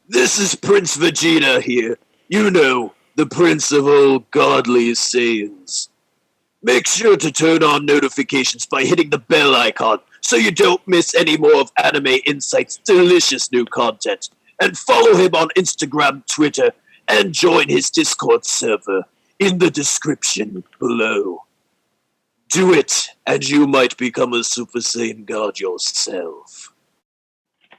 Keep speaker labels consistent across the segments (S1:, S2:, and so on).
S1: This is Prince Vegeta here. You know, the Prince of all godly Saiyans. Make sure to turn on notifications by hitting the bell icon so you don't miss any more of Anime Insight's delicious new content. And follow him on Instagram, Twitter, and join his Discord server in the description below. Do it, and you might become a Super Saiyan God yourself.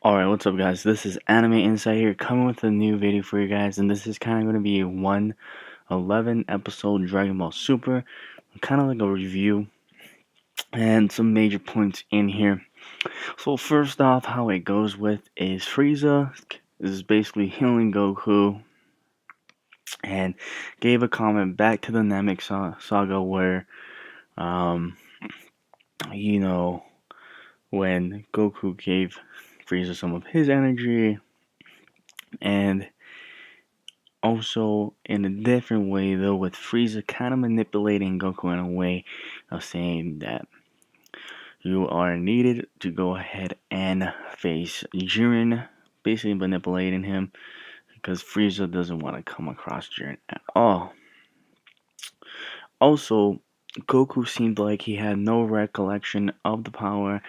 S2: Alright, what's up guys? This is Anime Insight here, coming with a new video for you guys, and this is kind of going to be a 111 episode Dragon Ball Super, kind of like a review, and some major points in here. So first off, how it goes with is Frieza is basically healing Goku, and gave a comment back to the Namek saga where, you know, when Goku gave Frieza some of his energy, and also in a different way though, with Frieza kind of manipulating Goku in a way of saying that you are needed to go ahead and face Jiren, basically manipulating him because Frieza doesn't want to come across Jiren at all. Also, Goku seemed like he had no recollection of the power,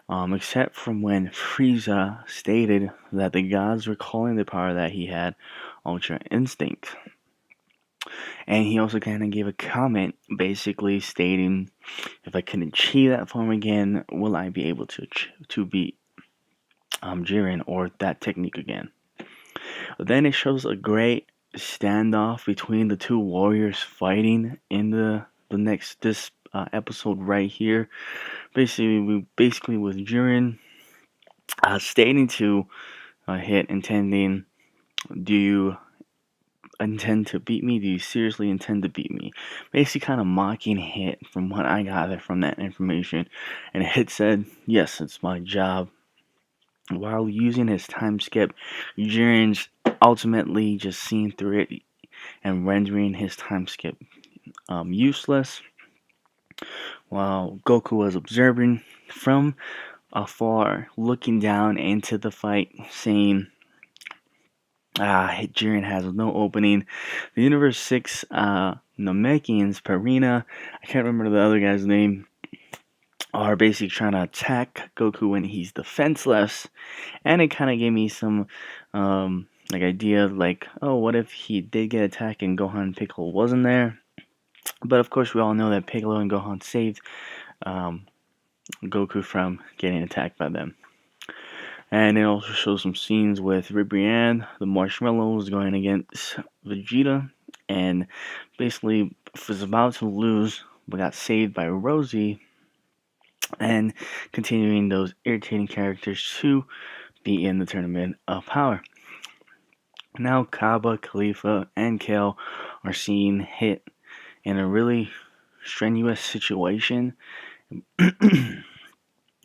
S2: except from when Frieza stated that the gods were calling the power that he had Ultra Instinct. And he also kind of gave a comment basically stating, if I can achieve that form again, will I be able to beat Jiren or that technique again? Then it shows a great standoff between the two warriors fighting in this episode right here. Basically with Jiren stating to hit, intending, do you intend to beat me? Do you seriously intend to beat me? Basically kind of mocking Hit from what I gathered from that information. And Hit said, yes, it's my job. While using his time skip, Jiren's ultimately just seeing through it and rendering his time skip useless, while Goku was observing from afar, looking down into the fight, saying, Jiren has no opening. The Universe 6 Namekians, Parina, I can't remember the other guy's name, are basically trying to attack Goku when he's defenseless. And it kind of gave me some idea, like, oh, what if he did get attacked and Gohan and Piccolo wasn't there? But of course we all know that Piccolo and Gohan saved Goku from getting attacked by them. And it also shows some scenes with Ribrianne, the marshmallows, going against Vegeta, and basically was about to lose but got saved by Rosie, and continuing those irritating characters to be in the Tournament of Power. Now Kaba, Khalifa, and Kale are seeing Hit in a really strenuous situation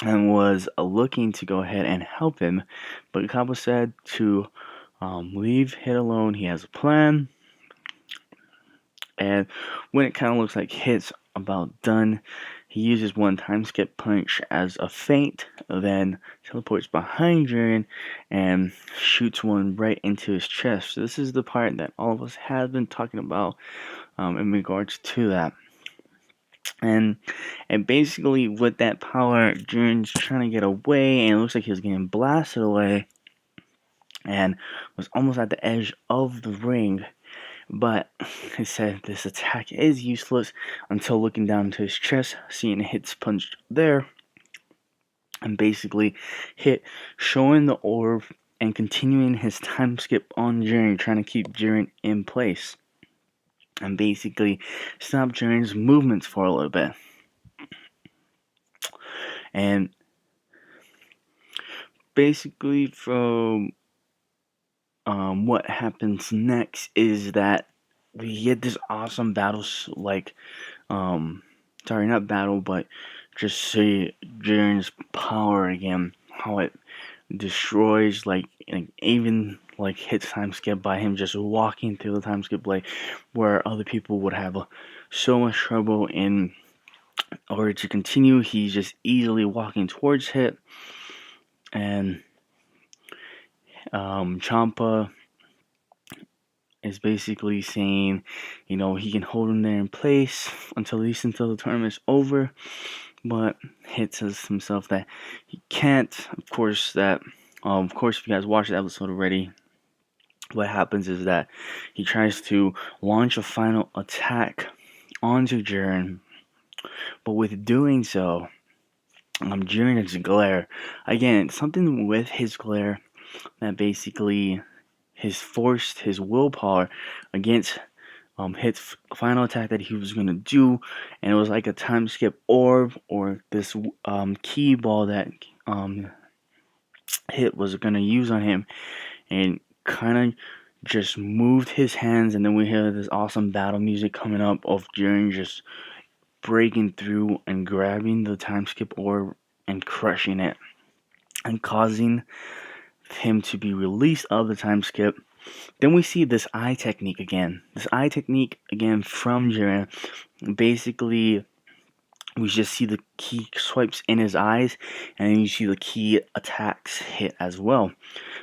S2: and was looking to go ahead and help him, but Kaba said to leave Hit alone. He has a plan, and when it kind of looks like Hit's about done, he uses one time skip punch as a feint, then teleports behind Jiren and shoots one right into his chest. So this is the part that all of us have been talking about in regards to that. And basically with that power, Jiren's trying to get away, and it looks like he was getting blasted away and was almost at the edge of the ring. But he said this attack is useless until looking down into his chest, seeing Hit's punched there, and basically Hit showing the orb and continuing his time skip on Jiren, trying to keep Jiren in place, and basically stop Jiren's movements for a little bit. And basically from what happens next is that we get this awesome battle, like sorry, not battle, but just see Jiren's power again, how it destroys, like even like Hit's time skip by him just walking through the time skip, like where other people would have so much trouble in In order to continue, he's just easily walking towards Hit, and Champa is basically saying, he can hold him there in place until at least until the tournament's over. But Hit says himself that he can't. Of course, if you guys watched the episode already, what happens is that he tries to launch a final attack onto Jiren, but with doing so, Jiren's glare, again, something with his glare that basically forced his willpower against Hit's final attack that he was going to do, and it was like a time skip orb or this key ball that Hit was going to use on him, and kind of just moved his hands, and then we hear this awesome battle music coming up of Jiren just breaking through and grabbing the time skip orb and crushing it and causing him to be released of the time skip. Then we see this eye technique again. From Jiren. Basically, we just see the key swipes in his eyes, and then you see the key attacks Hit as well.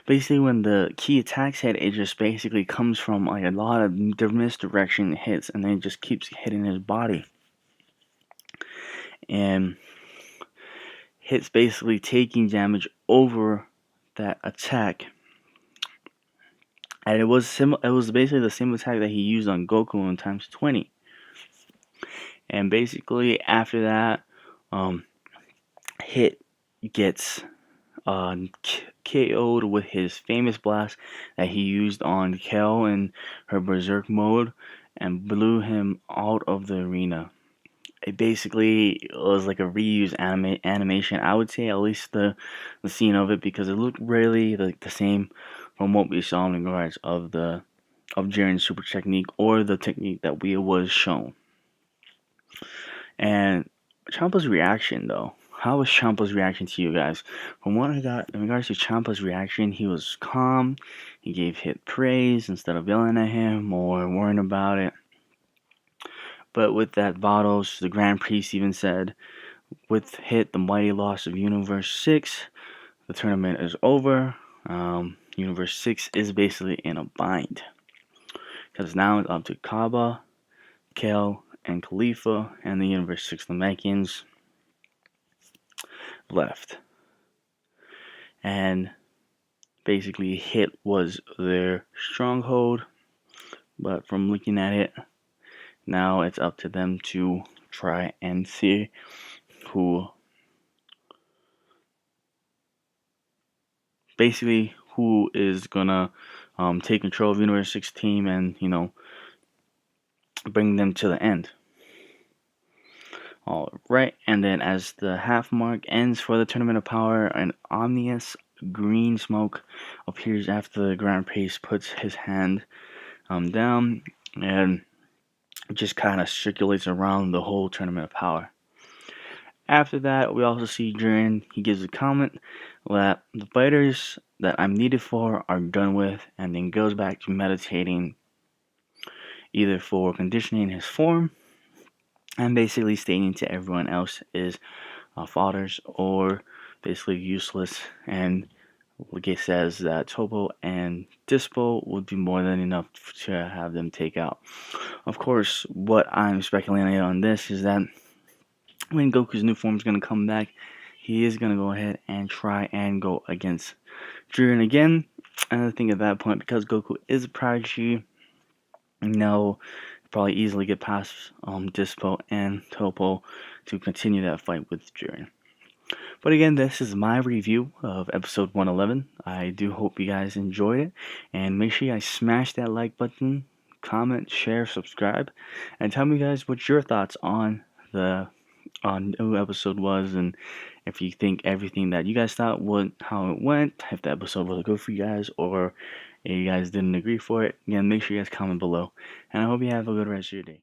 S2: Basically, when the key attacks Hit, it just basically comes from like a lot of misdirection hits, and then it just keeps hitting his body. And Hit's basically taking damage over that attack. And it was basically the same attack that he used on Goku in times 20. And basically after that, Hit gets KO'd with his famous blast that he used on Kel in her Berserk mode and blew him out of the arena. It basically was like a reused animation. I would say at least the scene of it, because it looked really like the same from what we saw in regards of Jiren's super technique or the technique that was shown. And Champa's reaction, though. How was Champa's reaction to you guys? From what I got in regards to Champa's reaction, he was calm. He gave Hit praise instead of yelling at him or worrying about it. But with that, Vados, the Grand Priest, even said, with Hit, the mighty loss of Universe 6, the tournament is over. Universe 6 is basically in a bind, because now it's up to Kaba, Kel, and Khalifa, and the Universe 6 Namekians left. And basically, Hit was their stronghold, but from looking at it, now it's up to them to try and see who is gonna take control of Universe 6 team and bring them to the end. Alright, and then as the half mark ends for the Tournament of Power, an ominous green smoke appears after the Grand Priest puts his hand down, and it just kind of circulates around the whole Tournament of Power. After that, we also see Jiren, he gives a comment that the fighters that I'm needed for are done with, and then goes back to meditating, either for conditioning his form, and basically stating to everyone else is fodders or basically useless, and like it says that Toppo and Dispo would be more than enough to have them take out. Of course, what I'm speculating on this is that when Goku's new form is going to come back, he is going to go ahead and try and go against Jiren again. And I think at that point, because Goku is a prodigy, probably easily get past Dispo and Toppo to continue that fight with Jiren. But again, this is my review of episode 111. I do hope you guys enjoyed it, and make sure you guys smash that like button, comment, share, subscribe, and tell me guys what your thoughts on the new episode was, and if you think everything that you guys thought how it went, if the episode was good for you guys, or if you guys didn't agree for it. Again, make sure you guys comment below, and I hope you have a good rest of your day.